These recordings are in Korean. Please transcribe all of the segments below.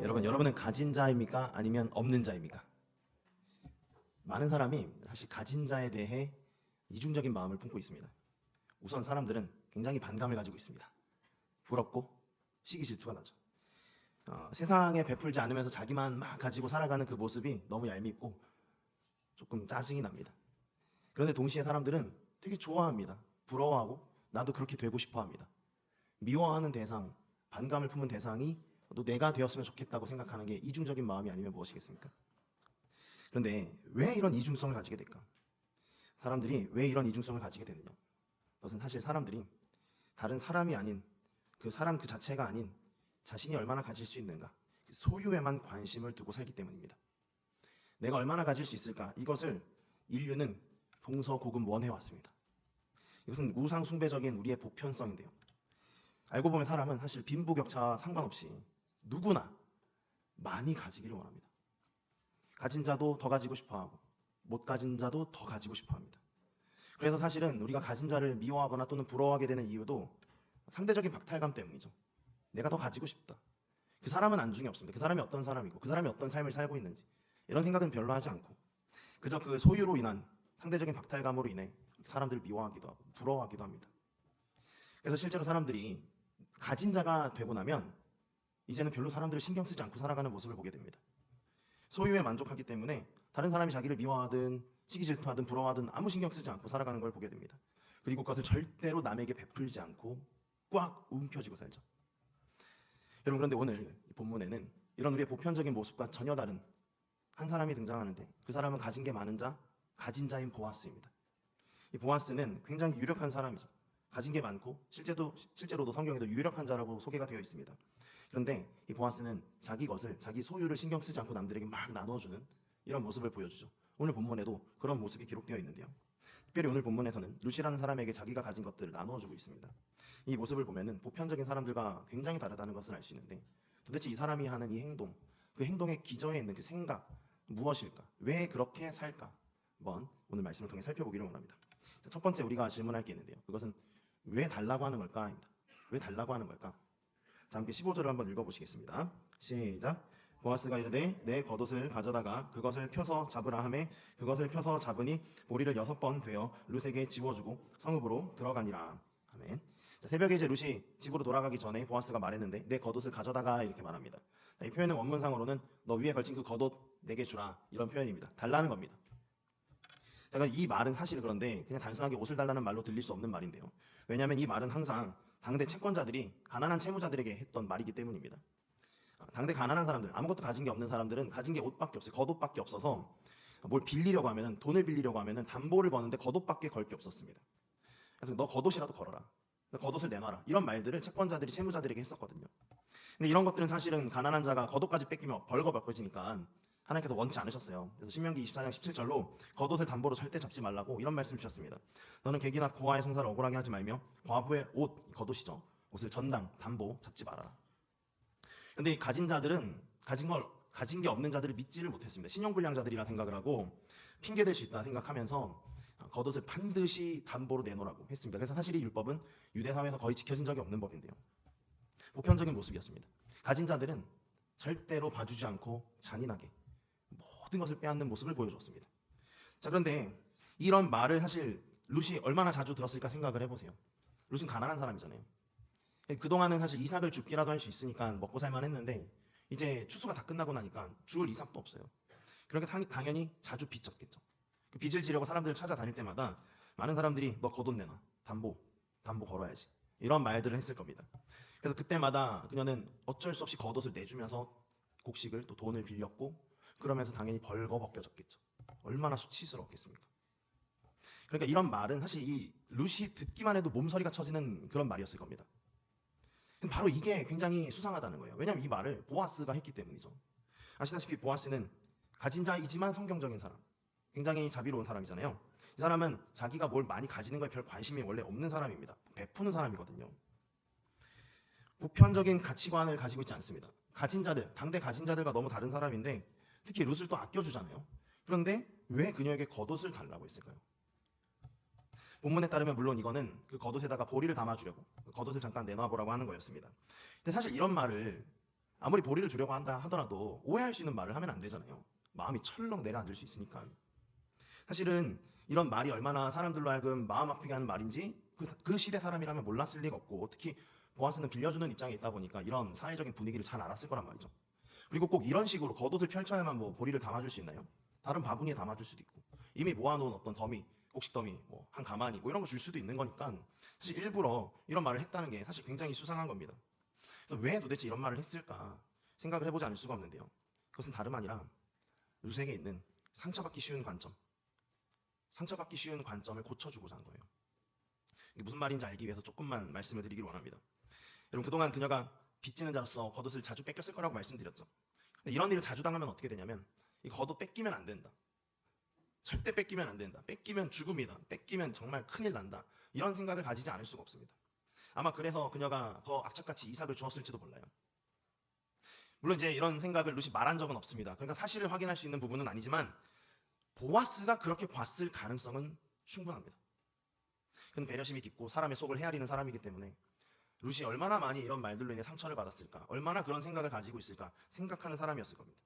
여러분은 가진 자입니까? 아니면 없는 자입니까? 많은 사람이 사실 가진 자에 대해 이중적인 마음을 품고 있습니다. 우선 사람들은 굉장히 반감을 가지고 있습니다. 부럽고 시기 질투가 나죠. 세상에 베풀지 않으면서 자기만 막 가지고 살아가는 그 모습이 너무 얄밉고 조금 짜증이 납니다. 그런데 동시에 사람들은 되게 좋아합니다. 부러워하고 나도 그렇게 되고 싶어 합니다. 미워하는 대상, 반감을 품은 대상이 또 내가 되었으면 좋겠다고 생각하는 게 이중적인 마음이 아니면 무엇이겠습니까? 그런데 왜 이런 이중성을 가지게 될까? 사람들이 왜 이런 이중성을 가지게 되느냐? 그것은 사실 사람들이 다른 사람이 아닌 그 사람 그 자체가 아닌 자신이 얼마나 가질 수 있는가, 그 소유에만 관심을 두고 살기 때문입니다. 내가 얼마나 가질 수 있을까? 이것을 인류는 동서고금원해 왔습니다. 이것은 우상 숭배적인 우리의 보편성인데요. 알고 보면 사람은 사실 빈부격차와 상관없이 누구나 많이 가지기를 원합니다. 가진 자도 더 가지고 싶어하고 못 가진 자도 더 가지고 싶어합니다. 그래서 사실은 우리가 가진 자를 미워하거나 또는 부러워하게 되는 이유도 상대적인 박탈감 때문이죠. 내가 더 가지고 싶다. 그 사람은 안중에 없습니다. 그 사람이 어떤 사람이고 그 사람이 어떤 삶을 살고 있는지 이런 생각은 별로 하지 않고 그저 그 소유로 인한 상대적인 박탈감으로 인해 사람들을 미워하기도 하고 부러워하기도 합니다. 그래서 실제로 사람들이 가진 자가 되고 나면 이제는 별로 사람들을 신경 쓰지 않고 살아가는 모습을 보게 됩니다. 소유에 만족하기 때문에 다른 사람이 자기를 미워하든 시기 질투하든 부러워하든 아무 신경 쓰지 않고 살아가는 걸 보게 됩니다. 그리고 그것을 절대로 남에게 베풀지 않고 꽉 움켜쥐고 살죠. 여러분, 그런데 오늘 이 본문에는 이런 우리의 보편적인 모습과 전혀 다른 한 사람이 등장하는데 그 사람은 가진 게 많은 자, 가진 자인 보아스입니다. 이 보아스는 굉장히 유력한 사람이죠. 가진 게 많고 실제로도 성경에도 유력한 자라고 소개가 되어 있습니다. 그런데 이 보아스는 자기 것을, 자기 소유를 신경 쓰지 않고 남들에게 막 나눠주는 이런 모습을 보여주죠. 오늘 본문에도 그런 모습이 기록되어 있는데요. 특별히 오늘 본문에서는 루시라는 사람에게 자기가 가진 것들을 나눠주고 있습니다. 이 모습을 보면은 보편적인 사람들과 굉장히 다르다는 것을 알 수 있는데 도대체 이 사람이 하는 이 행동, 그 행동의 기저에 있는 그 생각 무엇일까? 왜 그렇게 살까? 한번 오늘 말씀을 통해 살펴보기를 원합니다. 자, 첫 번째 우리가 질문할 게 있는데요. 그것은 왜 달라고 하는 걸까입니다. 왜 달라고 하는 걸까? 자, 함께 15절을 한번 읽어보시겠습니다. 시작. 보아스가 이르되 내 겉옷을 가져다가 그것을 펴서 잡으라 하매 그것을 펴서 잡으니 보리를 6번 되어 룻에게 지워주고 성읍으로 들어가니라. 아멘. 자, 새벽에 이제 룻이 집으로 돌아가기 전에 보아스가 말했는데 내 겉옷을 가져다가 이렇게 말합니다. 자, 이 표현은 원문상으로는 너 위에 걸친 그 겉옷 내게 주라 이런 표현입니다. 달라는 겁니다. 제가 이 말은 사실 그런데 그냥 단순하게 옷을 달라는 말로 들릴 수 없는 말인데요. 왜냐하면 이 말은 항상 당대 채권자들이 가난한 채무자들에게 했던 말이기 때문입니다. 당대 가난한 사람들, 아무것도 가진 게 없는 사람들은 가진 게 옷밖에 없어요. 겉옷밖에 없어서 뭘 빌리려고 하면은, 돈을 빌리려고 하면은 담보를 거는데 겉옷밖에 걸 게 없었습니다. 그래서 너 겉옷이라도 걸어라, 너 겉옷을 내놔라, 이런 말들을 채권자들이 채무자들에게 했었거든요. 근데 이런 것들은 사실은 가난한 자가 겉옷까지 뺏기면 벌거벗겨지니까 하나님께서 원치 않으셨어요. 그래서 신명기 24장 17절로 겉옷을 담보로 절대 잡지 말라고 이런 말씀 주셨습니다. 너는 객이나 고아의 송사를 억울하게 하지 말며 과부의 옷, 겉옷이죠, 옷을 전당, 담보 잡지 말아라. 그런데 이 가진 자들은 가진 게 없는 자들을 믿지를 못했습니다. 신용불량자들이라 생각을 하고 핑계댈 수 있다 생각하면서 겉옷을 반드시 담보로 내놓으라고 했습니다. 그래서 사실 이 율법은 유대 사회에서 거의 지켜진 적이 없는 법인데요. 보편적인 모습이었습니다. 가진 자들은 절대로 봐주지 않고 잔인하게 모든 것을 빼앗는 모습을 보여줬습니다. 자, 그런데 이런 말을 사실 룻이 얼마나 자주 들었을까 생각을 해보세요. 룻은 가난한 사람이잖아요. 그동안은 사실 이삭을 줍기라도 할 수 있으니까 먹고 살만 했는데 이제 추수가 다 끝나고 나니까 줄 이삭도 없어요. 그러니까 당연히 자주 빚졌겠죠. 그 빚을 지려고 사람들을 찾아다닐 때마다 많은 사람들이 너 겉옷 내놔, 담보 걸어야지, 이런 말들을 했을 겁니다. 그래서 그때마다 그녀는 어쩔 수 없이 겉옷을 내주면서 곡식을 또 돈을 빌렸고 그러면서 당연히 벌거벗겨졌겠죠. 얼마나 수치스럽겠습니까? 그러니까 이런 말은 사실 이 룻이 듣기만 해도 몸서리가 쳐지는 그런 말이었을 겁니다. 바로 이게 굉장히 수상하다는 거예요. 왜냐하면 이 말을 보아스가 했기 때문이죠. 아시다시피 보아스는 가진 자이지만 성경적인 사람, 굉장히 자비로운 사람이잖아요. 이 사람은 자기가 뭘 많이 가지는 거에 별 관심이 원래 없는 사람입니다. 베푸는 사람이거든요. 보편적인 가치관을 가지고 있지 않습니다. 가진 자들, 당대 가진 자들과 너무 다른 사람인데 특히 룻을 또 아껴주잖아요. 그런데 왜 그녀에게 겉옷을 달라고 했을까요? 본문에 따르면 물론 이거는 그 겉옷에다가 보리를 담아주려고 겉옷을 잠깐 내놔보라고 하는 거였습니다. 근데 사실 이런 말을 아무리 보리를 주려고 한다 하더라도 오해할 수 있는 말을 하면 안 되잖아요. 마음이 철렁 내려앉을 수 있으니까. 사실은 이런 말이 얼마나 사람들로 하여금 마음 아프게 하는 말인지 그 시대 사람이라면 몰랐을 리가 없고, 특히 보아스는 빌려주는 입장에 있다 보니까 이런 사회적인 분위기를 잘 알았을 거란 말이죠. 그리고 꼭 이런 식으로 겉옷을 펼쳐야만 뭐 보리를 담아줄 수 있나요? 다른 바구니에 담아줄 수도 있고, 이미 모아놓은 어떤 더미, 곡식 더미, 뭐 한 가마니 뭐 이런 거 줄 수도 있는 거니까 사실 일부러 이런 말을 했다는 게 사실 굉장히 수상한 겁니다. 그래서 왜 도대체 이런 말을 했을까 생각을 해보지 않을 수가 없는데요. 그것은 다름 아니라 루세에게 있는 상처받기 쉬운 관점, 상처받기 쉬운 관점을 고쳐주고자 한 거예요. 이게 무슨 말인지 알기 위해서 조금만 말씀을 드리기를 원합니다. 여러분, 그동안 그녀가 빚지는 자로서 겉옷을 자주 뺏겼을 거라고 말씀드렸죠. 이런 일을 자주 당하면 어떻게 되냐면, 이 겉옷 뺏기면 안 된다, 절대 뺏기면 안 된다, 뺏기면 죽음이다, 뺏기면 정말 큰일 난다, 이런 생각을 가지지 않을 수가 없습니다. 아마 그래서 그녀가 더 악착같이 이삭을 주었을지도 몰라요. 물론 이제 이런 생각을 루시 말한 적은 없습니다. 그러니까 사실을 확인할 수 있는 부분은 아니지만 보아스가 그렇게 봤을 가능성은 충분합니다. 그는 배려심이 깊고 사람의 속을 헤아리는 사람이기 때문에 루시 얼마나 많이 이런 말들로 인해 상처를 받았을까, 얼마나 그런 생각을 가지고 있을까 생각하는 사람이었을 겁니다.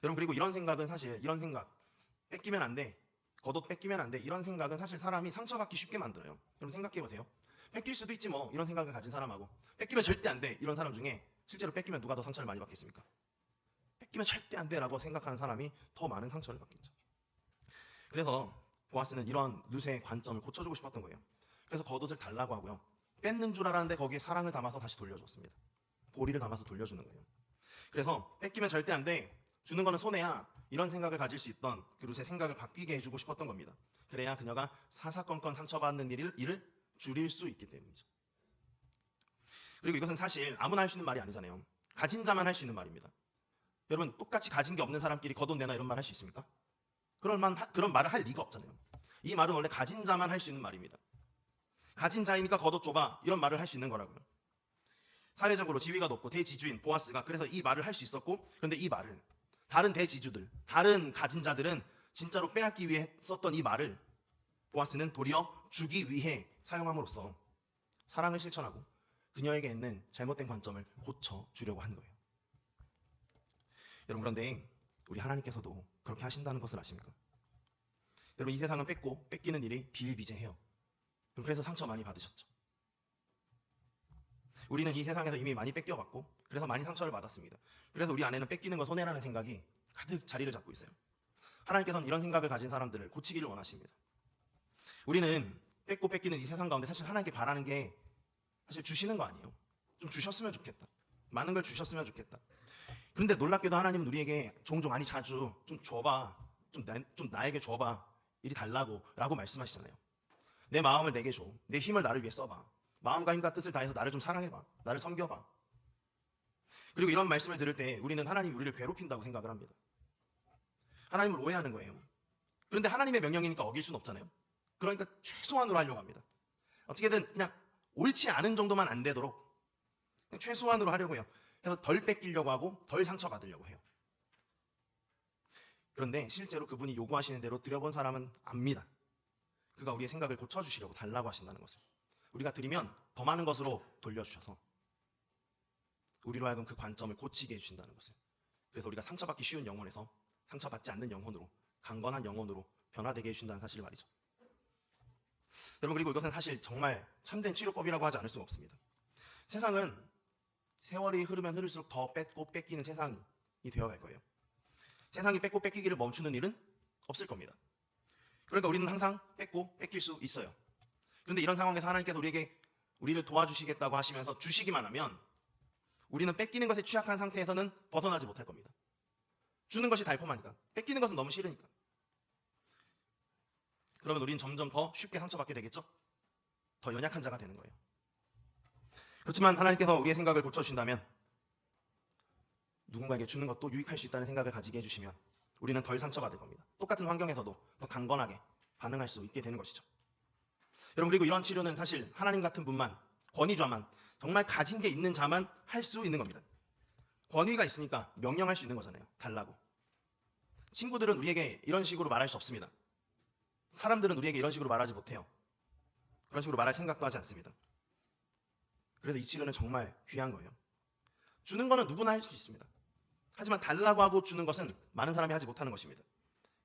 여러분, 그리고 이런 생각은 사실, 이런 생각, 뺏기면 안 돼, 겉옷 뺏기면 안 돼, 이런 생각은 사실 사람이 상처받기 쉽게 만들어요. 여러분 생각해 보세요. 뺏길 수도 있지 뭐, 이런 생각을 가진 사람하고 뺏기면 절대 안 돼, 이런 사람 중에 실제로 뺏기면 누가 더 상처를 많이 받겠습니까? 뺏기면 절대 안 돼라고 생각하는 사람이 더 많은 상처를 받겠죠. 그래서 보아스는 이런 루세의 관점을 고쳐주고 싶었던 거예요. 그래서 겉옷을 달라고 하고요, 뺏는 줄 알았는데 거기에 사랑을 담아서 다시 돌려줬습니다. 보리를 담아서 돌려주는 거예요. 그래서 뺏기면 절대 안 돼, 주는 거는 손해야, 이런 생각을 가질 수 있던 그 루세의 생각을 바뀌게 해주고 싶었던 겁니다. 그래야 그녀가 사사건건 상처받는 일을 줄일 수 있기 때문이죠. 그리고 이것은 사실 아무나 할 수 있는 말이 아니잖아요. 가진 자만 할 수 있는 말입니다. 여러분, 똑같이 가진 게 없는 사람끼리 겉옷 내놔 이런 말 할 수 있습니까? 그런 말을 할 리가 없잖아요. 이 말은 원래 가진 자만 할 수 있는 말입니다. 가진 자이니까 겉옷 줘봐, 이런 말을 할 수 있는 거라고요. 사회적으로 지위가 높고 대지주인 보아스가 그래서 이 말을 할 수 있었고, 그런데 이 말을 다른 대지주들, 다른 가진 자들은 진짜로 빼앗기 위해 썼던 이 말을 보아스는 도리어 주기 위해 사용함으로써 사랑을 실천하고 그녀에게 있는 잘못된 관점을 고쳐주려고 한 거예요. 여러분, 그런데 우리 하나님께서도 그렇게 하신다는 것을 아십니까? 여러분, 이 세상은 뺏고 뺏기는 일이 비일비재해요. 그래서 상처 많이 받으셨죠. 우리는 이 세상에서 이미 많이 뺏겨봤고 그래서 많이 상처를 받았습니다. 그래서 우리 안에는 뺏기는 건 손해라는 생각이 가득 자리를 잡고 있어요. 하나님께서는 이런 생각을 가진 사람들을 고치기를 원하십니다. 우리는 뺏고 뺏기는 이 세상 가운데 사실 하나님께 바라는 게 사실 주시는 거 아니에요. 좀 주셨으면 좋겠다, 많은 걸 주셨으면 좋겠다. 그런데 놀랍게도 하나님은 우리에게 종종, 아니 자주, 좀 줘봐, 좀 나에게 줘봐, 이리 달라고 라고 말씀하시잖아요. 내 마음을 내게 줘, 내 힘을 나를 위해 써봐, 마음과 힘과 뜻을 다해서 나를 좀 사랑해봐, 나를 섬겨봐. 그리고 이런 말씀을 들을 때 우리는 하나님이 우리를 괴롭힌다고 생각을 합니다. 하나님을 오해하는 거예요. 그런데 하나님의 명령이니까 어길 수는 없잖아요. 그러니까 최소한으로 하려고 합니다. 어떻게든 그냥 옳지 않은 정도만 안 되도록 그냥 최소한으로 하려고 해요. 그래서 덜 뺏기려고 하고 덜 상처받으려고 해요. 그런데 실제로 그분이 요구하시는 대로 드려본 사람은 압니다. 그가 우리의 생각을 고쳐주시려고 달라고 하신다는 것을. 우리가 드리면 더 많은 것으로 돌려주셔서 우리로 하여금 그 관점을 고치게 해주신다는 것을. 그래서 우리가 상처받기 쉬운 영혼에서 상처받지 않는 영혼으로, 강건한 영혼으로 변화되게 해주신다는 사실을 말이죠. 여러분, 그리고 이것은 사실 정말 참된 치료법이라고 하지 않을 수가 없습니다. 세상은 세월이 흐르면 흐를수록 더 뺏고 뺏기는 세상이 되어갈 거예요. 세상이 뺏고 뺏기기를 멈추는 일은 없을 겁니다. 그러니까 우리는 항상 뺏고 뺏길 수 있어요. 그런데 이런 상황에서 하나님께서 우리를 도와주시겠다고 하시면서 주시기만 하면 우리는 뺏기는 것에 취약한 상태에서는 벗어나지 못할 겁니다. 주는 것이 달콤하니까, 뺏기는 것은 너무 싫으니까. 그러면 우리는 점점 더 쉽게 상처받게 되겠죠? 더 연약한 자가 되는 거예요. 그렇지만 하나님께서 우리의 생각을 고쳐주신다면, 누군가에게 주는 것도 유익할 수 있다는 생각을 가지게 해주시면 우리는 덜 상처받을 겁니다. 똑같은 환경에서도 더 강건하게 반응할 수 있게 되는 것이죠. 여러분, 그리고 이런 치료는 사실 하나님 같은 분만, 권위자만, 정말 가진 게 있는 자만 할 수 있는 겁니다. 권위가 있으니까 명령할 수 있는 거잖아요. 달라고. 친구들은 우리에게 이런 식으로 말할 수 없습니다. 사람들은 우리에게 이런 식으로 말하지 못해요. 그런 식으로 말할 생각도 하지 않습니다. 그래서 이 치료는 정말 귀한 거예요. 주는 거는 누구나 할 수 있습니다. 하지만 달라고 하고 주는 것은 많은 사람이 하지 못하는 것입니다.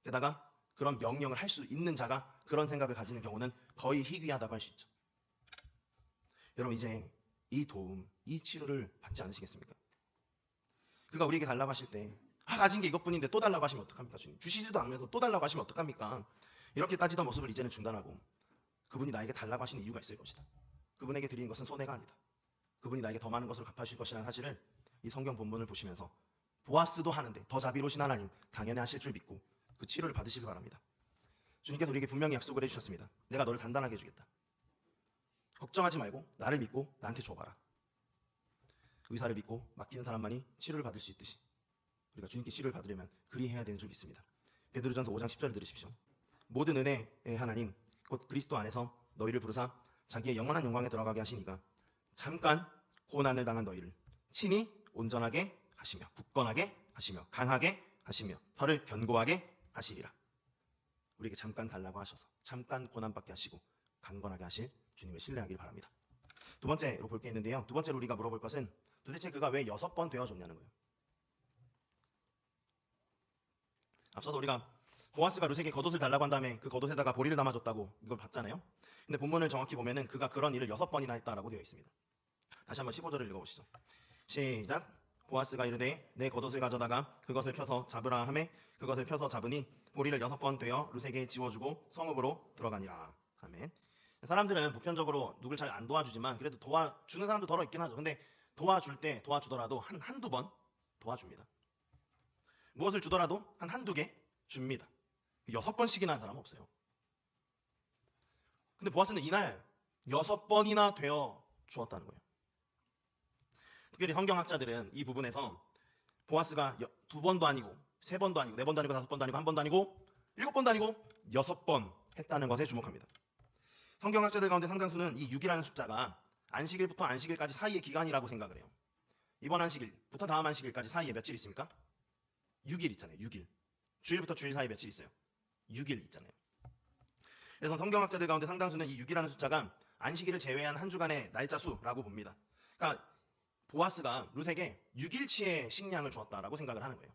게다가 그런 명령을 할 수 있는 자가 그런 생각을 가지는 경우는 거의 희귀하다고 할 수 있죠. 여러분, 이제 이 도움, 이 치료를 받지 않으시겠습니까? 그가 우리에게 달라고 하실 때 가진 게 이것뿐인데 또 달라고 하시면 어떡합니까? 주님, 주시지도 않으면서 또 달라고 하시면 어떡합니까? 이렇게 따지던 모습을 이제는 중단하고 그분이 나에게 달라고 하시는 이유가 있을 것이다. 그분에게 드리는 것은 손해가 아니다. 그분이 나에게 더 많은 것을 갚아주실 것이라는 사실을 이 성경 본문을 보시면서 보아스도 하는데 더 자비로우신 하나님 당연히 하실 줄 믿고 그 치료를 받으시길 바랍니다. 주님께서 우리에게 분명히 약속을 해주셨습니다. 내가 너를 단단하게 해주겠다. 걱정하지 말고 나를 믿고 나한테 줘봐라. 의사를 믿고 맡기는 사람만이 치료를 받을 수 있듯이 우리가 주님께 치료를 받으려면 그리해야 되는 줄 믿습니다. 베드로전서 5장 10절을 들으십시오. 모든 은혜의 하나님 곧 그리스도 안에서 너희를 부르사 자기의 영원한 영광에 들어가게 하시니가 잠깐 고난을 당한 너희를 친히 온전하게 하시며 굳건하게 하시며 강하게 하시며 너를 견고하게 하시리라. 우리에게 잠깐 달라고 하셔서 잠깐 고난받게 하시고 강건하게 하실 주님을 신뢰하길 바랍니다. 두 번째로 볼 게 있는데요. 두 번째로 우리가 물어볼 것은 도대체 그가 왜 6번 되어줬냐는 거예요. 앞서서 우리가 보아스가 룻에게 겉옷을 달라고 한 다음에 그 겉옷에다가 보리를 담아줬다고 이걸 봤잖아요. 근데 본문을 정확히 보면은 그가 그런 일을 6번이나 했다라고 되어 있습니다. 다시 한번 15절을 읽어보시죠. 시작. 보아스가 이르되 내 겉옷을 가져다가 그것을 펴서 잡으라 하매 그것을 펴서 잡으니 보리를 6번 되어 룻에게 지워주고 성읍으로 들어가니라. 아멘. 사람들은 보편적으로 누굴 잘 안 도와주지만 그래도 도와주는 사람도 더러 있긴 하죠. 근데 도와줄 때 도와주더라도 한두 번 도와줍니다. 무엇을 주더라도 한두 개 줍니다. 6번씩이나 한 사람은 없어요. 근데 보아스는 이날 6번이나 되어 주었다는 거예요. 특별히 성경학자들은 이 부분에서 보아스가 2번도 아니고 3번도 아니고 4번도 아니고 5번도 아니고 1번도 아니고 7번도 아니고 6번 했다는 것에 주목합니다. 성경학자들 가운데 상당수는 이 6이라는 숫자가 안식일부터 안식일까지 사이의 기간이라고 생각을 해요. 이번 안식일부터 다음 안식일까지 사이에 며칠 있습니까? 6일 있잖아요. 6일. 주일부터 주일 사이 며칠 있어요? 6일 있잖아요. 그래서 성경학자들 가운데 상당수는 이 6이라는 숫자가 안식일을 제외한 한 주간의 날짜 수라고 봅니다. 그러니까 보아스가 룻에게 6일치의 식량을 주었다라고 생각을 하는 거예요.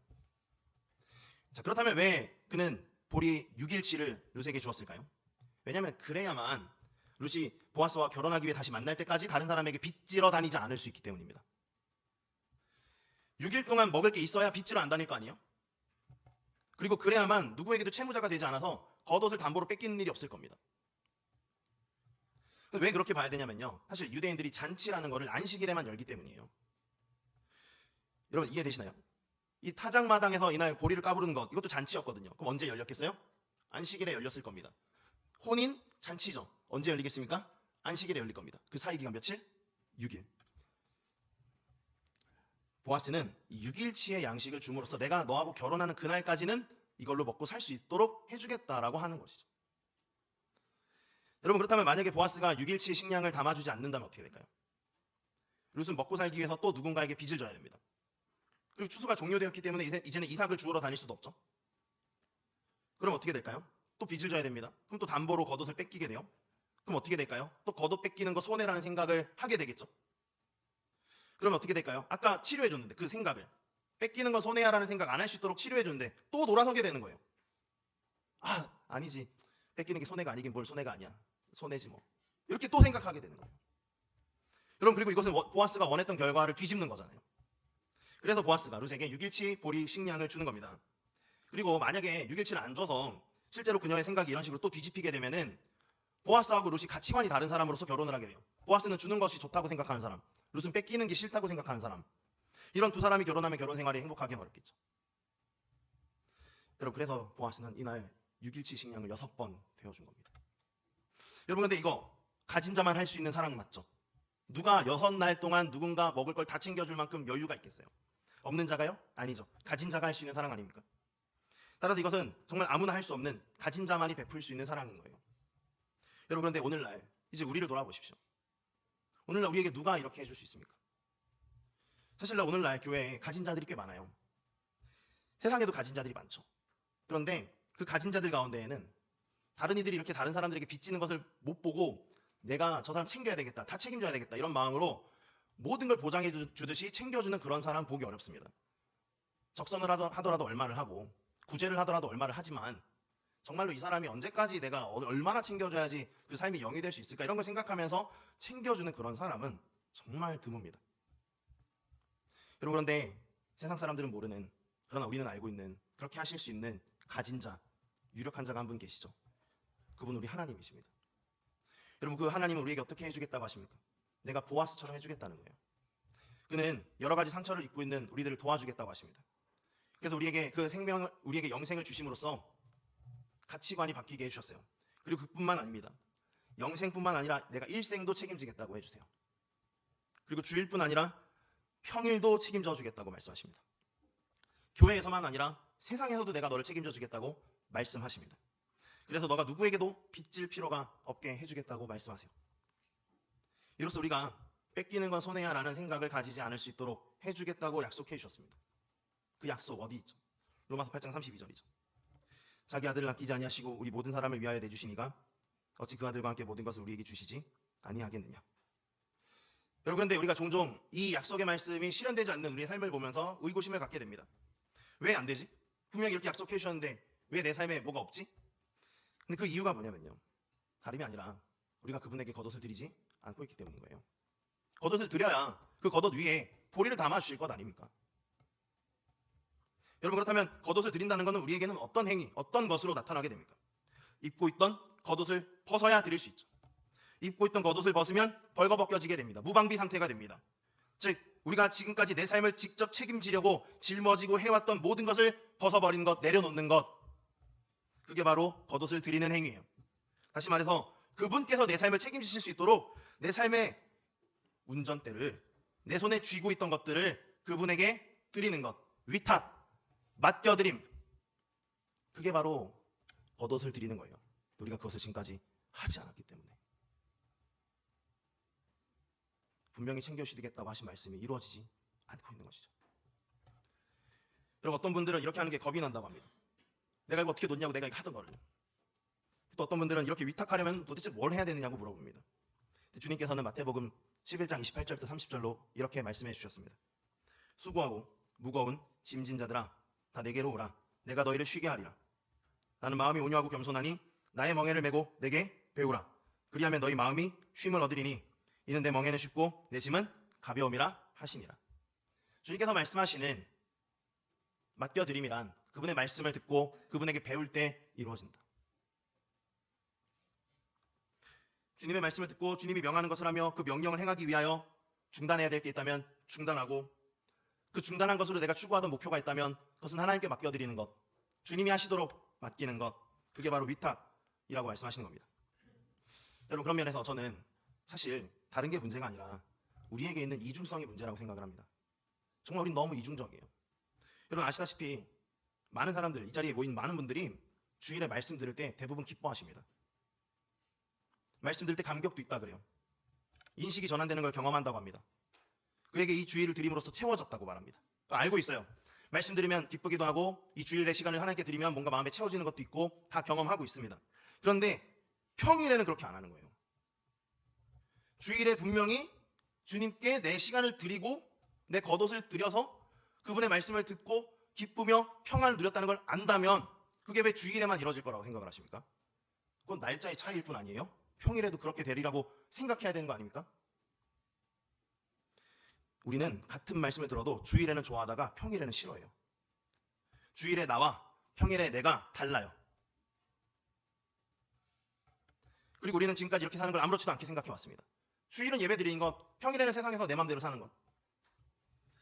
자, 그렇다면 왜 그는 보리 6일치를 룻에게 주었을까요? 왜냐하면 그래야만 룻이 보아스와 결혼하기 위해 다시 만날 때까지 다른 사람에게 빚지러 다니지 않을 수 있기 때문입니다. 6일 동안 먹을 게 있어야 빚지러 안 다닐 거 아니에요? 그리고 그래야만 누구에게도 채무자가 되지 않아서 겉옷을 담보로 뺏기는 일이 없을 겁니다. 왜 그렇게 봐야 되냐면요. 사실 유대인들이 잔치라는 것을 안식일에만 열기 때문이에요. 여러분 이해되시나요? 이 타작마당에서 이날 보리를 까부르는 것, 이것도 잔치였거든요. 그럼 언제 열렸겠어요? 안식일에 열렸을 겁니다. 혼인 잔치죠. 언제 열리겠습니까? 안식일에 열릴 겁니다. 그 사이 기간 며칠? 6일. 보아스는 이 6일치의 양식을 줌으로써 내가 너하고 결혼하는 그날까지는 이걸로 먹고 살 수 있도록 해주겠다라고 하는 것이죠. 여러분 그렇다면 만약에 보아스가 6일치 식량을 담아주지 않는다면 어떻게 될까요? 룻은 먹고 살기 위해서 또 누군가에게 빚을 져야 됩니다. 그리고 추수가 종료되었기 때문에 이제는 이삭을 주우러 다닐 수도 없죠. 그럼 어떻게 될까요? 또 빚을 져야 됩니다. 그럼 또 담보로 겉옷을 뺏기게 돼요. 그럼 어떻게 될까요? 또 겉옷 뺏기는 거 손해라는 생각을 하게 되겠죠. 그러면 어떻게 될까요? 아까 치료해줬는데 그 생각을 뺏기는 건 손해야라는 생각 안 할 수 있도록 치료해줬는데 또 돌아서게 되는 거예요. 아니지. 뺏기는 게 손해가 아니긴 뭘 손해가 아니야. 손해지 뭐. 이렇게 또 생각하게 되는 거예요. 여러분 그리고 이것은 보아스가 원했던 결과를 뒤집는 거잖아요. 그래서 보아스가 룻에게 6일치 보리 식량을 주는 겁니다. 그리고 만약에 6일치를 안 줘서 실제로 그녀의 생각이 이런 식으로 또 뒤집히게 되면은 보아스하고 룻이 가치관이 다른 사람으로서 결혼을 하게 돼요. 보아스는 주는 것이 좋다고 생각하는 사람, 룻은 뺏기는 게 싫다고 생각하는 사람. 이런 두 사람이 결혼하면 결혼 생활이 행복하기는 어렵겠죠. 여러분 그래서 보아스는 이날 6일치 식량을 6번 되어준 겁니다. 여러분 근데 이거 가진 자만 할 수 있는 사랑 맞죠? 누가 6날 동안 누군가 먹을 걸 다 챙겨줄 만큼 여유가 있겠어요? 없는 자가요? 아니죠. 가진 자가 할 수 있는 사랑 아닙니까? 따라서 이것은 정말 아무나 할 수 없는 가진 자만이 베풀 수 있는 사랑인 거예요. 여러분 그런데 오늘날 이제 우리를 돌아보십시오. 오늘날 우리에게 누가 이렇게 해줄 수 있습니까? 사실 오늘날 교회에 가진 자들이 꽤 많아요. 세상에도 가진 자들이 많죠. 그런데 그 가진 자들 가운데에는 다른 이들이 이렇게 다른 사람들에게 빚지는 것을 못 보고 내가 저 사람 챙겨야 되겠다, 다 책임져야 되겠다 이런 마음으로 모든 걸 보장해 주듯이 챙겨주는 그런 사람 보기 어렵습니다. 적선을 하더라도 얼마를 하고 구제를 하더라도 얼마를 하지만 정말로 이 사람이 언제까지 내가 얼마나 챙겨줘야지 그 삶이 영이 될 수 있을까 이런 걸 생각하면서 챙겨주는 그런 사람은 정말 드뭅니다. 여러분, 그런데 세상 사람들은 모르는, 그러나 우리는 알고 있는, 그렇게 하실 수 있는 가진 자, 유력한 자가 한 분 계시죠. 그분은 우리 하나님이십니다. 여러분, 그 하나님은 우리에게 어떻게 해주겠다고 하십니까? 내가 보아스처럼 해주겠다는 거예요. 그는 여러 가지 상처를 입고 있는 우리들을 도와주겠다고 하십니다. 그래서 우리에게 그 생명을, 우리에게 영생을 주심으로써 가치관이 바뀌게 해주셨어요. 그리고 그뿐만 아닙니다. 영생뿐만 아니라 내가 일생도 책임지겠다고 해주세요. 그리고 주일뿐 아니라 평일도 책임져 주겠다고 말씀하십니다. 교회에서만 아니라 세상에서도 내가 너를 책임져 주겠다고 말씀하십니다. 그래서 너가 누구에게도 빚질 필요가 없게 해주겠다고 말씀하세요. 이로써 우리가 뺏기는 건 손해야 라는 생각을 가지지 않을 수 있도록 해주겠다고 약속해 주셨습니다. 그 약속 어디 있죠? 로마서 8장 32절이죠. 자기 아들을 아끼지 아니하시고 우리 모든 사람을 위하여 내주시니가 어찌 그 아들과 함께 모든 것을 우리에게 주시지 아니하겠느냐. 여러분, 그런데 우리가 종종 이 약속의 말씀이 실현되지 않는 우리의 삶을 보면서 의구심을 갖게 됩니다. 왜 안 되지? 분명히 이렇게 약속해 주셨는데 왜 내 삶에 뭐가 없지? 근데 그 이유가 뭐냐면요, 다름이 아니라 우리가 그분에게 겉옷을 드리지 않고 있기 때문인 거예요. 겉옷을 드려야 그 겉옷 위에 보리를 담아 주실 것 아닙니까? 여러분, 그렇다면 겉옷을 드린다는 것은 우리에게는 어떤 행위, 어떤 것으로 나타나게 됩니까? 입고 있던 겉옷을 벗어야 드릴 수 있죠. 입고 있던 겉옷을 벗으면 벌거벗겨지게 됩니다. 무방비 상태가 됩니다. 즉, 우리가 지금까지 내 삶을 직접 책임지려고 짊어지고 해왔던 모든 것을 벗어버리는 것, 내려놓는 것, 그게 바로 겉옷을 드리는 행위예요. 다시 말해서 그분께서 내 삶을 책임지실 수 있도록 내 삶의 운전대를, 내 손에 쥐고 있던 것들을 그분에게 드리는 것, 위탁, 맡겨드림, 그게 바로 겉옷을 드리는 거예요. 우리가 그것을 지금까지 하지 않았기 때문에. 분명히 챙겨주시겠다고 하신 말씀이 이루어지지 않고 있는 것이죠. 그럼 어떤 분들은 이렇게 하는 게 겁이 난다고 합니다. 내가 이거 어떻게 놓냐고, 내가 이거 하던 거를. 또 어떤 분들은 이렇게 위탁하려면 도대체 뭘 해야 되느냐고 물어봅니다. 주님께서는 마태복음 11장 28절부터 30절로 이렇게 말씀해 주셨습니다. 수고하고 무거운 짐진 자들아, 다 내게로 오라. 내가 너희를 쉬게 하리라. 나는 마음이 온유하고 겸손하니 나의 멍에를 메고 내게 배우라. 그리하면 너희 마음이 쉼을 얻으리니 이는 내 멍에는 쉽고 내 짐은 가벼움이라 하시니라. 주님께서 말씀하시는 맡겨드림이란 그분의 말씀을 듣고 그분에게 배울 때 이루어진다. 주님의 말씀을 듣고 주님이 명하는 것을 하며 그 명령을 행하기 위하여 중단해야 될 게 있다면 중단하고, 그 중단한 것으로 내가 추구하던 목표가 있다면 그것은 하나님께 맡겨드리는 것, 주님이 하시도록 맡기는 것, 그게 바로 위탁이라고 말씀하시는 겁니다. 여러분, 그런 면에서 저는 사실 다른 게 문제가 아니라 우리에게 있는 이중성이 문제라고 생각을 합니다. 정말 우린 너무 이중적이에요. 여러분 아시다시피 많은 사람들, 이 자리에 모인 많은 분들이 주일에 말씀 들을 때 대부분 기뻐하십니다. 말씀 들을 때 감격도 있다 그래요. 인식이 전환되는 걸 경험한다고 합니다. 그에게 이 주일을 드림으로써 채워졌다고 말합니다. 알고 있어요. 말씀 들으면 기쁘기도 하고 이 주일의 시간을 하나님께 드리면 뭔가 마음에 채워지는 것도 있고 다 경험하고 있습니다. 그런데 평일에는 그렇게 안 하는 거예요. 주일에 분명히 주님께 내 시간을 드리고 내 겉옷을 드려서 그분의 말씀을 듣고 기쁘며 평안을 누렸다는 걸 안다면 그게 왜 주일에만 이루어질 거라고 생각을 하십니까? 그건 날짜의 차이일 뿐 아니에요? 평일에도 그렇게 되리라고 생각해야 되는 거 아닙니까? 우리는 같은 말씀을 들어도 주일에는 좋아하다가 평일에는 싫어해요. 주일에 나와 평일에 내가 달라요. 그리고 우리는 지금까지 이렇게 사는 걸 아무렇지도 않게 생각해 왔습니다. 주일은 예배 드리는 것, 평일에는 세상에서 내 마음대로 사는 것.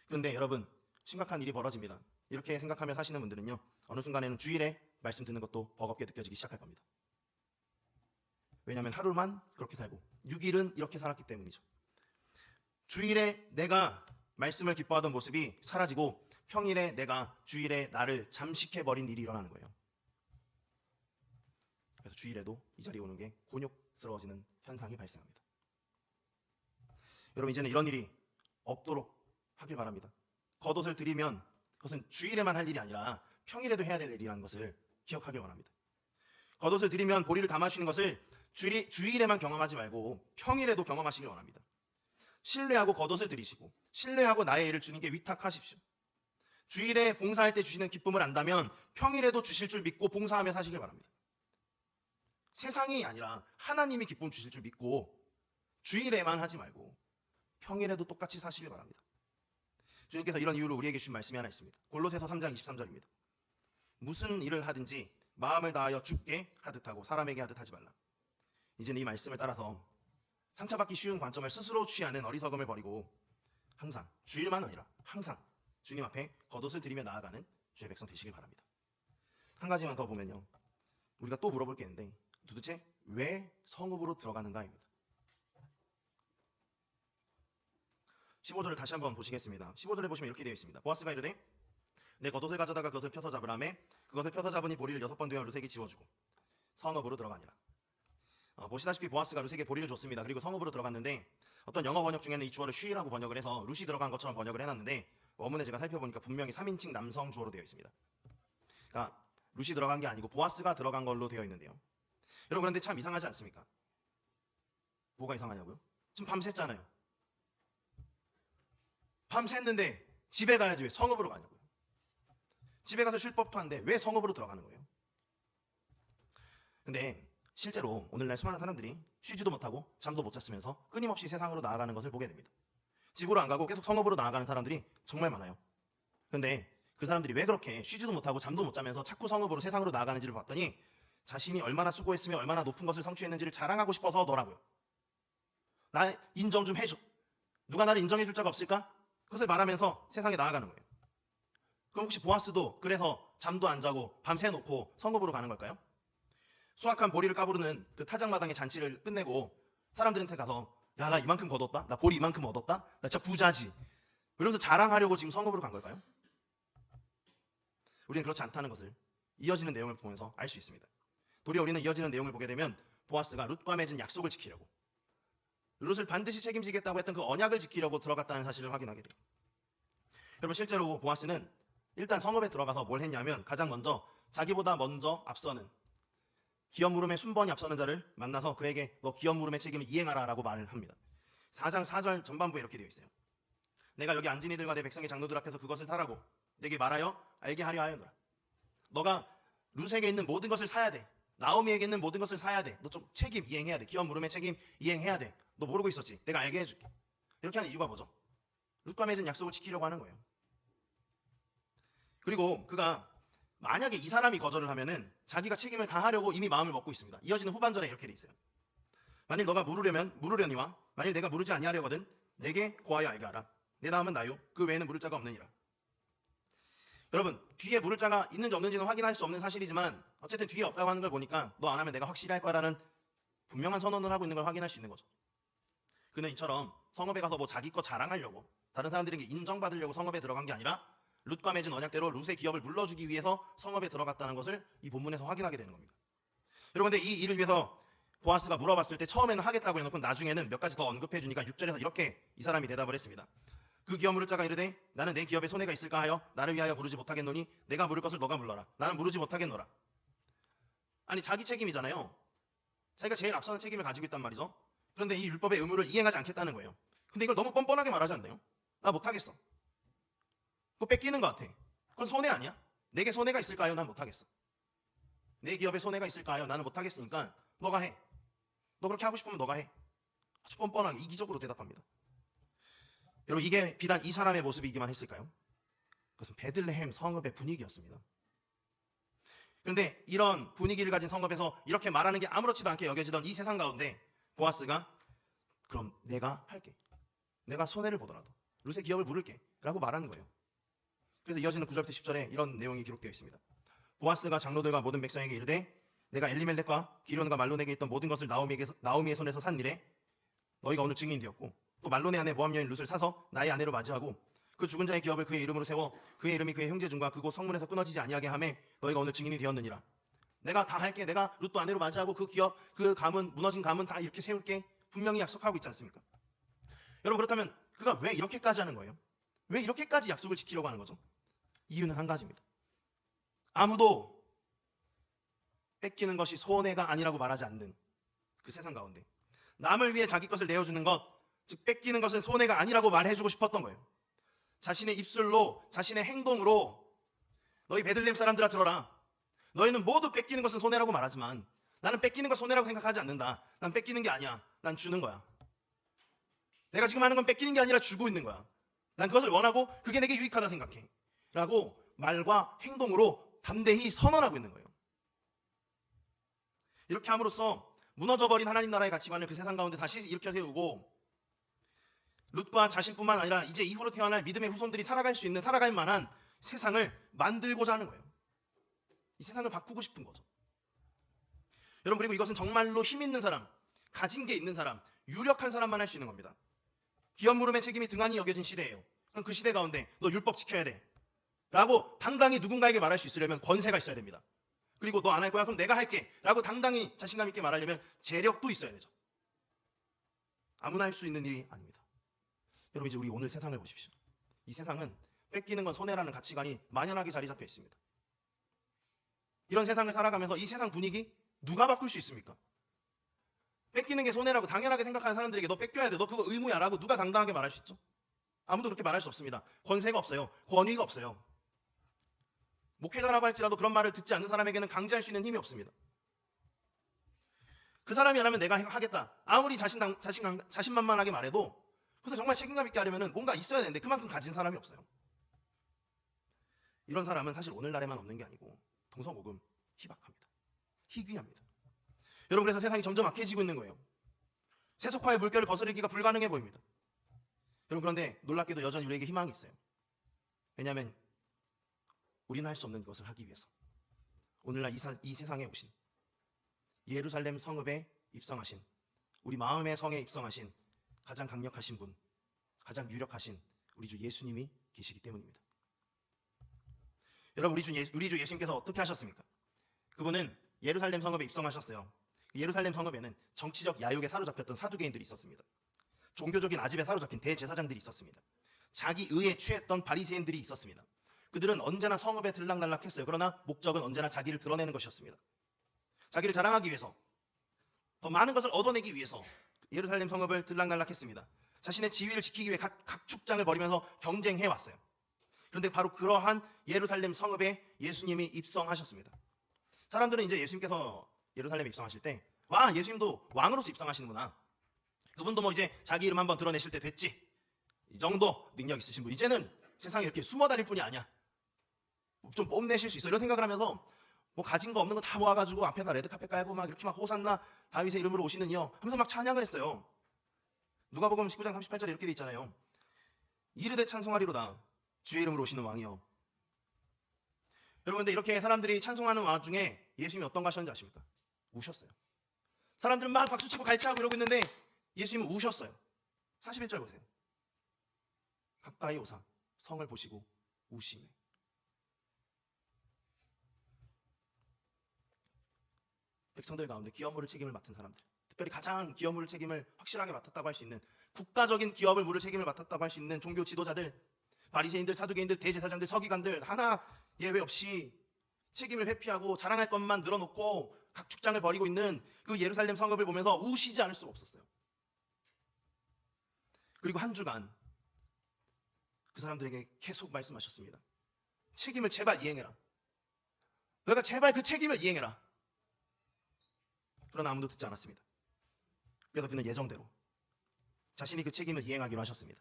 그런데 여러분, 심각한 일이 벌어집니다. 이렇게 생각하며 사시는 분들은요, 어느 순간에는 주일에 말씀 듣는 것도 버겁게 느껴지기 시작할 겁니다. 왜냐하면 하루만 그렇게 살고 6일은 이렇게 살았기 때문이죠. 주일에 내가 말씀을 기뻐하던 모습이 사라지고 평일에 내가 주일에 나를 잠식해버린 일이 일어나는 거예요. 그래서 주일에도 이 자리에 오는 게 곤욕스러워지는 현상이 발생합니다. 여러분, 이제는 이런 일이 없도록 하길 바랍니다. 겉옷을 드리면 그것은 주일에만 할 일이 아니라 평일에도 해야 될 일이라는 것을 기억하길 원합니다. 겉옷을 드리면 보리를 담아주시는 것을 주일에만 경험하지 말고 평일에도 경험하시길 원합니다. 신뢰하고 겉옷을 드리시고 신뢰하고 나의 일을 주님께 위탁하십시오. 주일에 봉사할 때 주시는 기쁨을 안다면 평일에도 주실 줄 믿고 봉사하며 사시길 바랍니다. 세상이 아니라 하나님이 기쁨 주실 줄 믿고 주일에만 하지 말고 평일에도 똑같이 사시길 바랍니다. 주님께서 이런 이유로 우리에게 주신 말씀이 하나 있습니다. 골로새서 3장 23절입니다. 무슨 일을 하든지 마음을 다하여 주께 하듯 하고 사람에게 하듯 하지 말라. 이제는 이 말씀을 따라서 상처받기 쉬운 관점을 스스로 취하는 어리석음을 버리고 항상, 주일만 아니라 항상 주님 앞에 겉옷을 들이며 나아가는 주의 백성 되시길 바랍니다. 한 가지만 더 보면요, 우리가 또 물어볼 게 있는데 도대체 왜 성읍으로 들어가는가입니다. 15절을 다시 한번 보시겠습니다. 15절에 보시면 이렇게 되어 있습니다. 보아스가 이르되 내 겉옷을 가져다가 그것을 펴서 잡으라매 그것을 펴서 잡으니 보리를 6번 되어 룻에게 지워주고 성읍으로 들어가니라. 보시다시피 보아스가 룻에게 보리를 줬습니다. 그리고 성읍으로 들어갔는데 어떤 영어 번역 중에는 이 주어를 쉬라고 번역을 해서 룻이 들어간 것처럼 번역을 해놨는데 원문에 제가 살펴보니까 분명히 3인칭 남성 주어로 되어 있습니다. 그러니까 룻이 들어간 게 아니고 보아스가 들어간 걸로 되어 있는데요. 여러분, 그런데 참 이상하지 않습니까? 뭐가 이상하냐고요? 지금 밤샜잖아요. 밤샜는데 집에 가야지 왜 성읍으로 가냐고요? 집에 가서 쉴 법도 한데 왜 성읍으로 들어가는 거예요? 근데 실제로 오늘날 수많은 사람들이 쉬지도 못하고 잠도 못 잤으면서 끊임없이 세상으로 나아가는 것을 보게 됩니다. 집으로 안 가고 계속 성읍으로 나아가는 사람들이 정말 많아요. 근데 그 사람들이 왜 그렇게 쉬지도 못하고 잠도 못 자면서 자꾸 성읍으로 세상으로 나아가는지를 봤더니 자신이 얼마나 수고했으며 얼마나 높은 것을 성취했는지를 자랑하고 싶어서더라고요. 나 인정 좀 해줘. 누가 나를 인정해 줄 자가 없을까? 그것을 말하면서 세상에 나아가는 거예요. 그럼 혹시 보아스도 그래서 잠도 안 자고 밤새 놓고 성읍으로 가는 걸까요? 수확한 보리를 까부르는 그 타작마당의 잔치를 끝내고 사람들한테 가서 야, 나 이만큼 거뒀다? 나 보리 이만큼 얻었다? 나 진짜 부자지. 이러면서 자랑하려고 지금 성읍으로 간 걸까요? 우리는 그렇지 않다는 것을 이어지는 내용을 보면서 알 수 있습니다. 도리어 우리는 이어지는 내용을 보게 되면 보아스가 룻과 맺은 약속을 지키려고, 룻을 반드시 책임지겠다고 했던 그 언약을 지키려고 들어갔다는 사실을 확인하게 돼요. 여러분, 실제로 보아스는 일단 성읍에 들어가서 뭘 했냐면 가장 먼저 자기보다 먼저 앞서는 기업 물음에 순번이 앞서는 자를 만나서 그에게 너 기업 물음의 책임을 이행하라 라고 말을 합니다. 4장 4절 전반부에 이렇게 되어 있어요. 내가 여기 앉은 이들과 내 백성의 장로들 앞에서 그것을 사라고 내게 말하여 알게 하려 하였노라. 너가 룻에게 있는 모든 것을 사야 돼. 나오미에게 있는 모든 것을 사야 돼. 너 좀 책임 이행해야 돼. 기업 물음의 책임 이행해야 돼. 너 모르고 있었지? 내가 알게 해줄게. 이렇게 하는 이유가 뭐죠? 룻과 맺은 약속을 지키려고 하는 거예요. 그리고 그가 만약에 이 사람이 거절을 하면은 자기가 책임을 다하려고 이미 마음을 먹고 있습니다. 이어지는 후반절에 이렇게 돼 있어요. 만일 너가 물으려니와 만일 내가 물으지 아니하려거든 내게 고하여 알게 하라. 내 다음은 나요. 그 외에는 물을 자가 없느니라. 여러분, 뒤에 물을 자가 있는지 없는지는 확인할 수 없는 사실이지만 어쨌든 뒤에 없다고 하는 걸 보니까 너 안 하면 내가 확실히 할 거라는 분명한 선언을 하고 있는 걸 확인할 수 있는 거죠. 그는 이처럼 성읍에 가서 뭐 자기 거 자랑하려고 다른 사람들에게 인정받으려고 성읍에 들어간 게 아니라 룻과 맺은 언약대로 룻의 기업을 물러주기 위해서 성읍에 들어갔다는 것을 이 본문에서 확인하게 되는 겁니다. 여러분, 근데 이 일을 위해서 보아스가 물어봤을 때 처음에는 하겠다고 해놓고 나중에는 몇 가지 더 언급해 주니까 6절에서 이렇게 이 사람이 대답을 했습니다. 그 기업 물을 자가 이르되 나는 내 기업에 손해가 있을까 하여 나를 위하여 물으지 못하겠노니 내가 물을 것을 너가 물러라. 나는 물으지 못하겠노라. 아니, 자기 책임이잖아요. 자기가 제일 앞서는 책임을 가지고 있단 말이죠. 그런데 이 율법의 의무를 이행하지 않겠다는 거예요. 근데 이걸 너무 뻔뻔하게 말하지 않나요? 나 못하겠어. 그거 뺏기는 것 같아. 그건 손해 아니야? 내게 손해가 있을까요? 난 못하겠어. 내 기업에 손해가 있을까요? 나는 못하겠으니까 너가 해. 너 그렇게 하고 싶으면 너가 해. 아주 뻔뻔하게 이기적으로 대답합니다. 여러분, 이게 비단 이 사람의 모습이기만 했을까요? 그것은 베들레헴 성읍의 분위기였습니다. 그런데 이런 분위기를 가진 성읍에서 이렇게 말하는 게 아무렇지도 않게 여겨지던 이 세상 가운데 보아스가 그럼 내가 할게. 내가 손해를 보더라도 룻의 기업을 물을게 라고 말하는 거예요. 그래서 이어지는 9절부터 10절에 이런 내용이 기록되어 있습니다. 보아스가 장로들과 모든 백성에게 이르되 내가 엘리멜렉과 기론과 말론에게 있던 모든 것을 나오미의 손에서 산 일에 너희가 오늘 증인이 되었고 또 말론의 아내 모함 여인 룻을 사서 나의 아내로 맞이하고 그 죽은 자의 기업을 그의 이름으로 세워 그의 이름이 그의 형제중과 그곳 성문에서 끊어지지 아니하게 하매 너희가 오늘 증인이 되었느니라. 내가 다 할게. 내가 룻도 아내로 맞이하고 그 기업, 그 가문, 무너진 가문 다 이렇게 세울게. 분명히 약속하고 있지 않습니까? 여러분, 그렇다면 그가 왜 이렇게까지 하는 거예요? 왜 이렇게까지 약속을 지키려고 하는 거죠? 이유는 한 가지입니다. 아무도 뺏기는 것이 손해가 아니라고 말하지 않는 그 세상 가운데 남을 위해 자기 것을 내어주는 것, 즉 뺏기는 것은 손해가 아니라고 말해주고 싶었던 거예요. 자신의 입술로, 자신의 행동으로 너희 베들레헴 사람들아 들어라. 너희는 모두 뺏기는 것은 손해라고 말하지만 나는 뺏기는 것 손해라고 생각하지 않는다. 난 뺏기는 게 아니야. 난 주는 거야. 내가 지금 하는 건 뺏기는 게 아니라 주고 있는 거야. 난 그것을 원하고 그게 내게 유익하다 생각해. 라고 말과 행동으로 담대히 선언하고 있는 거예요. 이렇게 함으로써 무너져버린 하나님 나라의 가치관을 그 세상 가운데 다시 일으켜 세우고 룻과 자신뿐만 아니라 이제 이후로 태어날 믿음의 후손들이 살아갈 만한 세상을 만들고자 하는 거예요. 이 세상을 바꾸고 싶은 거죠. 여러분, 그리고 이것은 정말로 힘 있는 사람, 가진 게 있는 사람, 유력한 사람만 할 수 있는 겁니다. 기업 물음의 책임이 등한히 여겨진 시대예요. 그럼 그 시대 가운데 너 율법 지켜야 돼 라고 당당히 누군가에게 말할 수 있으려면 권세가 있어야 됩니다. 그리고 너 안 할 거야? 그럼 내가 할게 라고 당당히 자신감 있게 말하려면 재력도 있어야 되죠. 아무나 할 수 있는 일이 아닙니다. 여러분, 이제 우리 오늘 세상을 보십시오. 이 세상은 뺏기는 건 손해라는 가치관이 만연하게 자리 잡혀 있습니다. 이런 세상을 살아가면서 이 세상 분위기 누가 바꿀 수 있습니까? 뺏기는 게 손해라고 당연하게 생각하는 사람들에게 너 뺏겨야 돼, 너 그거 의무야 라고 누가 당당하게 말할 수 있죠? 아무도 그렇게 말할 수 없습니다. 권세가 없어요. 권위가 없어요. 목회자라고 할지라도 그런 말을 듣지 않는 사람에게는 강제할 수 있는 힘이 없습니다. 그 사람이 하면 내가 하겠다, 아무리 자신만만하게 말해도 그래서 정말 책임감 있게 하려면 뭔가 있어야 되는데 그만큼 가진 사람이 없어요. 이런 사람은 사실 오늘날에만 없는 게 아니고 동서고금 희박합니다. 희귀합니다. 여러분, 그래서 세상이 점점 악해지고 있는 거예요. 세속화의 물결을 거스르기가 불가능해 보입니다. 여러분, 그런데 놀랍게도 여전히 우리에게 희망이 있어요. 왜냐하면 우리는 할 수 없는 것을 하기 위해서 오늘날 이 세상에 오신, 예루살렘 성읍에 입성하신, 우리 마음의 성에 입성하신 가장 강력하신 분, 가장 유력하신 우리 주 예수님이 계시기 때문입니다. 여러분, 우리 주 예수님께서 어떻게 하셨습니까? 그분은 예루살렘 성읍에 입성하셨어요. 예루살렘 성읍에는 정치적 야욕에 사로잡혔던 사두개인들이 있었습니다. 종교적인 아집에 사로잡힌 대제사장들이 있었습니다. 자기 의에 취했던 바리새인들이 있었습니다. 그들은 언제나 성읍에 들락날락했어요. 그러나 목적은 언제나 자기를 드러내는 것이었습니다. 자기를 자랑하기 위해서, 더 많은 것을 얻어내기 위해서 예루살렘 성읍을 들락날락했습니다. 자신의 지위를 지키기 위해 각 축장을 벌이면서 경쟁해왔어요. 그런데 바로 그러한 예루살렘 성읍에 예수님이 입성하셨습니다. 사람들은 이제 예수님께서 예루살렘에 입성하실 때, 와, 예수님도 왕으로서 입성하시는구나, 그분도 뭐 이제 자기 이름 한번 드러내실 때 됐지, 이 정도 능력 있으신 분, 이제는 세상에 이렇게 숨어 다닐 뿐이 아니야, 좀 뽐내실 수 있어, 이런 생각을 하면서 뭐 가진 거 없는 거 다 모아가지고 앞에다 레드카펫 깔고 막 이렇게 막 호산나 다윗의 이름으로 오시는 이여 하면서 막 찬양을 했어요. 누가복음 19장 38절에 이렇게 돼 있잖아요. 이르되 찬송하리로다 주의 이름으로 오시는 왕이여. 여러분, 근데 이렇게 사람들이 찬송하는 와중에 예수님이 어떤 거 하셨는지 아십니까? 우셨어요. 사람들은 막 박수치고 갈채하고 이러고 있는데 예수님은 우셨어요. 41절 보세요. 가까이 오사 성을 보시고 우시네. 백성들 가운데 기업물을 책임을 맡은 사람들, 특별히 가장 기업물을 책임을 확실하게 맡았다고 할 수 있는, 국가적인 기업을 물을 책임을 맡았다고 할 수 있는 종교 지도자들, 바리새인들, 사두개인들, 대제사장들, 서기관들 하나 예외 없이 책임을 회피하고 자랑할 것만 늘어놓고 각 축장을 벌이고 있는 그 예루살렘 성읍을 보면서 우시지 않을 수가 없었어요. 그리고 한 주간 그 사람들에게 계속 말씀하셨습니다. 책임을 제발 이행해라. 너희가 제발 그 책임을 이행해라. 그러나 아무도 듣지 않았습니다. 그래서 그는 예정대로 자신이 그 책임을 이행하기로 하셨습니다.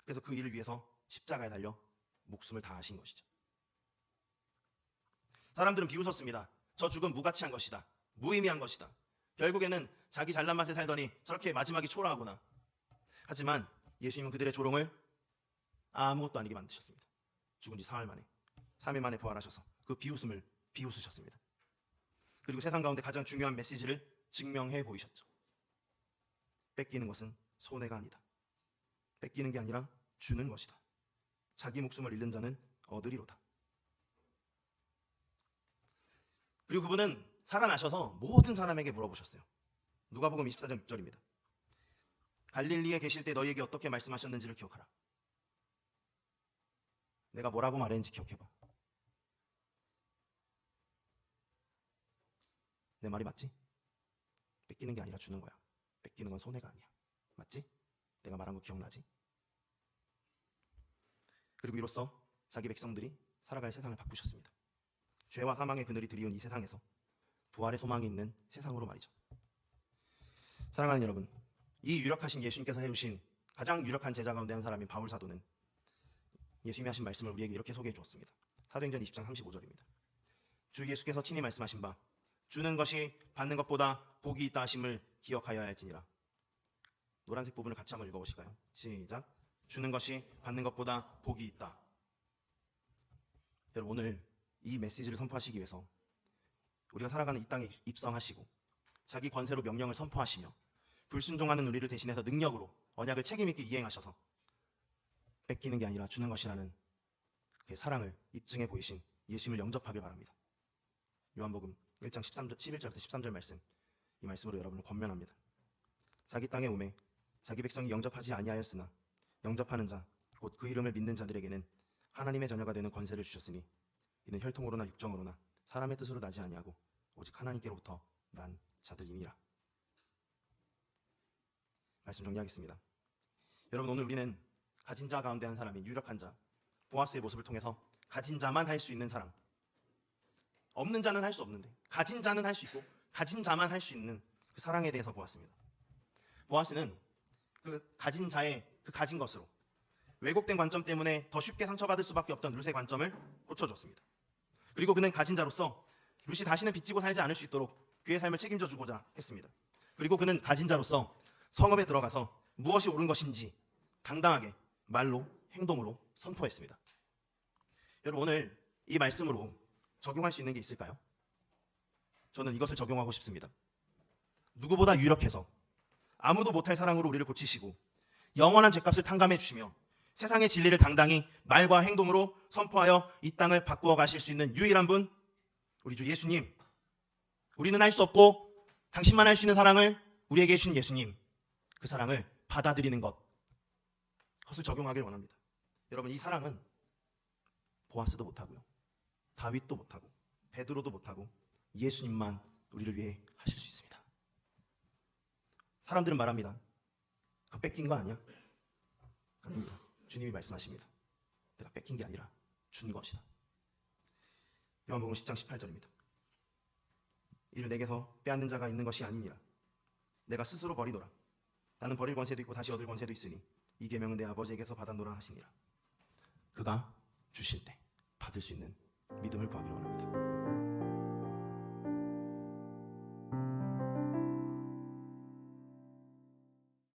그래서 그 일을 위해서 십자가에 달려 목숨을 다하신 것이죠. 사람들은 비웃었습니다. 저 죽음 무가치한 것이다, 무의미한 것이다, 결국에는 자기 잘난 맛에 살더니 저렇게 마지막이 초라하구나. 하지만 예수님은 그들의 조롱을 아무것도 아니게 만드셨습니다. 죽은 지 3일 만에 부활하셔서 그 비웃음을 비웃으셨습니다. 그리고 세상 가운데 가장 중요한 메시지를 증명해 보이셨죠. 뺏기는 것은 손해가 아니다. 뺏기는 게 아니라 주는 것이다. 자기 목숨을 잃는 자는 얻으리로다. 그리고 그분은 살아나셔서 모든 사람에게 물어보셨어요. 누가복음 24장 6절입니다. 갈릴리에 계실 때 너희에게 어떻게 말씀하셨는지를 기억하라. 내가 뭐라고 말했는지 기억해봐. 내 말이 맞지? 뺏기는 게 아니라 주는 거야. 뺏기는 건 손해가 아니야. 맞지? 내가 말한 거 기억나지? 그리고 이로써 자기 백성들이 살아갈 세상을 바꾸셨습니다. 죄와 사망의 그늘이 드리운 이 세상에서 부활의 소망이 있는 세상으로 말이죠. 사랑하는 여러분, 이 유력하신 예수님께서 해주신 가장 유력한 제자 가운데 한 사람인 바울 사도는 예수님이 하신 말씀을 우리에게 이렇게 소개해 주었습니다. 사도행전 20장 35절입니다. 주 예수께서 친히 말씀하신 바 주는 것이 받는 것보다 복이 있다 하심을 기억하여야 할지니라. 노란색 부분을 같이 한번 읽어보실까요? 시작. 주는 것이 받는 것보다 복이 있다. 여러분, 오늘 이 메시지를 선포하시기 위해서 우리가 살아가는 이 땅에 입성하시고 자기 권세로 명령을 선포하시며 불순종하는 우리를 대신해서 능력으로 언약을 책임있게 이행하셔서 뺏기는 게 아니라 주는 것이라는 그 사랑을 입증해 보이신 예수님을 영접하길 바랍니다. 요한복음 1장 11절부터 13절 말씀, 이 말씀으로 여러분을 권면합니다. 자기 땅에 오매 자기 백성이 영접하지 아니하였으나 영접하는 자 곧 그 이름을 믿는 자들에게는 하나님의 자녀가 되는 권세를 주셨으니 이는 혈통으로나 육정으로나 사람의 뜻으로 나지 아니하고 오직 하나님께로부터 난 자들이니라. 말씀 정리하겠습니다. 여러분, 오늘 우리는 가진 자 가운데 한 사람인 유력한 자 보아스의 모습을 통해서 가진 자만 할 수 있는 사랑, 없는 자는 할 수 없는데 가진 자는 할 수 있고 가진 자만 할 수 있는 그 사랑에 대해서 보았습니다. 보아스는 그 가진 자의 그 가진 것으로 왜곡된 관점 때문에 더 쉽게 상처받을 수밖에 없던 룻의 관점을 고쳐줬습니다. 그리고 그는 가진 자로서 룻이 다시는 빚지고 살지 않을 수 있도록 그의 삶을 책임져 주고자 했습니다. 그리고 그는 가진 자로서 성읍에 들어가서 무엇이 옳은 것인지 당당하게 말로 행동으로 선포했습니다. 여러분, 오늘 이 말씀으로 적용할 수 있는 게 있을까요? 저는 이것을 적용하고 싶습니다. 누구보다 유력해서 아무도 못할 사랑으로 우리를 고치시고 영원한 죄값을 탕감해 주시며 세상의 진리를 당당히 말과 행동으로 선포하여 이 땅을 바꾸어 가실 수 있는 유일한 분, 우리 주 예수님. 우리는 할 수 없고 당신만 할 수 있는 사랑을 우리에게 주신 예수님, 그 사랑을 받아들이는 것, 그것을 적용하길 원합니다. 여러분, 이 사랑은 보아스도 못하고요, 다윗도 못하고 베드로도 못하고 예수님만 우리를 위해 하실 수 있습니다. 사람들은 말합니다. 그거 뺏긴 거 아니야? 아닙니다. 주님이 말씀하십니다. 내가 뺏긴 게 아니라 준 것이다. 요한복음 10장 18절입니다. 이를 내게서 빼앗는 자가 있는 것이 아니니라. 내가 스스로 버리노라. 나는 버릴 권세도 있고 다시 얻을 권세도 있으니 이 계명은 내 아버지에게서 받았노라 하시니라. 그가 주실 때 받을 수 있는 믿음을 구하길 원합니다.